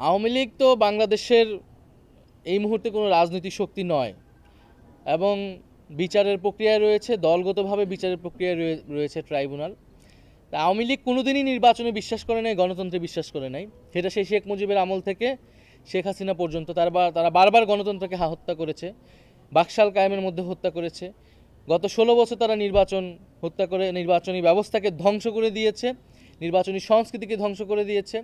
আওয়ামী লীগ তো বাংলাদেশের এই মুহূর্তে কোনো রাজনৈতিক শক্তি নয় এবং বিচারের প্রক্রিয়ায় রয়েছে, দলগতভাবে বিচারের প্রক্রিয়ায় রয়েছে ট্রাইব্যুনাল। আওয়ামী লীগ কোনোদিনই নির্বাচনে বিশ্বাস করে নাই, গণতন্ত্রে বিশ্বাস করে নাই। সেটা সেই শেখ মুজিবের আমল থেকে শেখ হাসিনা পর্যন্ত তারা বারবার গণতন্ত্রকে হত্যা করেছে, বাকশাল কায়েমের মধ্যে হত্যা করেছে। গত 16 বছর তারা হত্যা করে নির্বাচনী ব্যবস্থাকে ধ্বংস করে দিয়েছে, নির্বাচনী সংস্কৃতিকে ধ্বংস করে দিয়েছে।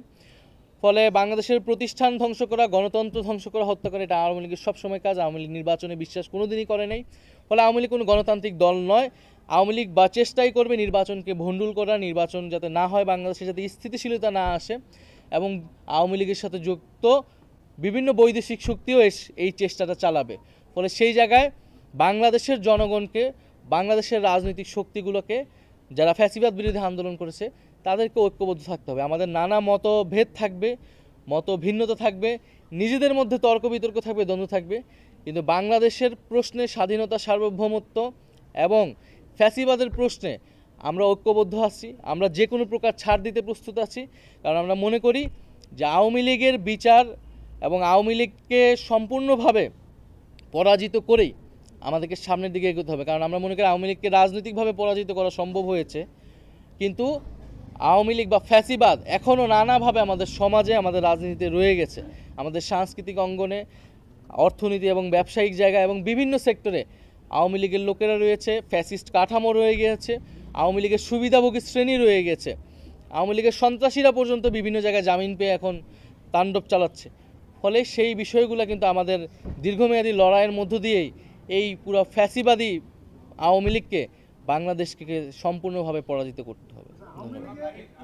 ফলে বাংলাদেশের প্রতিষ্ঠান ধ্বংস করা, গণতন্ত্র ধ্বংস করা, হত্যা করা, এটা আওয়ামী লীগের সবসময় কাজ। আওয়ামী লীগ নির্বাচনে বিশ্বাস কোনোদিনই করে নাই। ফলে আওয়ামী লীগ কোনো গণতান্ত্রিক দল নয়। আওয়ামী লীগ বা চেষ্টাই করবে নির্বাচনকে ভণ্ডুল করা, নির্বাচন যাতে না হয়, বাংলাদেশে যাতে স্থিতিশীলতা না আসে, এবং আওয়ামী লীগের সাথে যুক্ত বিভিন্ন বৈদেশিক শক্তিও এই চেষ্টাটা চালাবে। ফলে সেই জায়গায় বাংলাদেশের জনগণকে, বাংলাদেশের রাজনৈতিক শক্তিগুলোকে, যারা ফ্যাসিবাদ বিরোধী আন্দোলন করেছে, তাদেরকে ঐক্যবদ্ধ থাকতে হবে। আমাদের নানা মতভেদ থাকবে, মত ভিন্নতা থাকবে, নিজেদের মধ্যে তর্ক বিতর্ক থাকবে, দ্বন্দ্ব থাকবে, কিন্তু বাংলাদেশের প্রশ্নে স্বাধীনতা, সার্বভৌমত্ব এবং ফ্যাসিবাদের প্রশ্নে আমরা ঐক্যবদ্ধ আছি। আমরা যে কোনো প্রকার ছাড় দিতে প্রস্তুত আছি, কারণ আমরা মনে করি যে আওয়ামী লীগের বিচার এবং আওয়ামী লীগকে সম্পূর্ণভাবে পরাজিত করেই আমাদেরকে সামনের দিকে এগোতে হবে। কারণ আমরা মনে করি আওয়ামী লীগকে রাজনৈতিকভাবে পরাজিত করা সম্ভব হয়েছে, কিন্তু আওয়ামী লীগ বা ফ্যাসিবাদ এখনও নানাভাবে আমাদের সমাজে, আমাদের রাজনীতিতে রয়ে গেছে। আমাদের সাংস্কৃতিক অঙ্গনে, অর্থনীতি এবং ব্যবসায়িক জায়গা এবং বিভিন্ন সেক্টরে আওয়ামী লীগের লোকেরা রয়েছে, ফ্যাসিস্ট কাঠামো রয়ে গিয়েছে, আওয়ামী লীগের সুবিধাভোগী শ্রেণী রয়ে গেছে, আওয়ামী লীগের সন্ত্রাসীরা পর্যন্ত বিভিন্ন জায়গায় জামিন পেয়ে এখন তাণ্ডব চালাচ্ছে। ফলে সেই বিষয়গুলো কিন্তু আমাদের দীর্ঘমেয়াদী লড়াইয়ের মধ্য দিয়েই এই পুরো ফ্যাসিবাদী আওয়ামী লীগকে, বাংলাদেশকে সম্পূর্ণভাবে পরাজিত করতে হবে। ধন্যবাদ।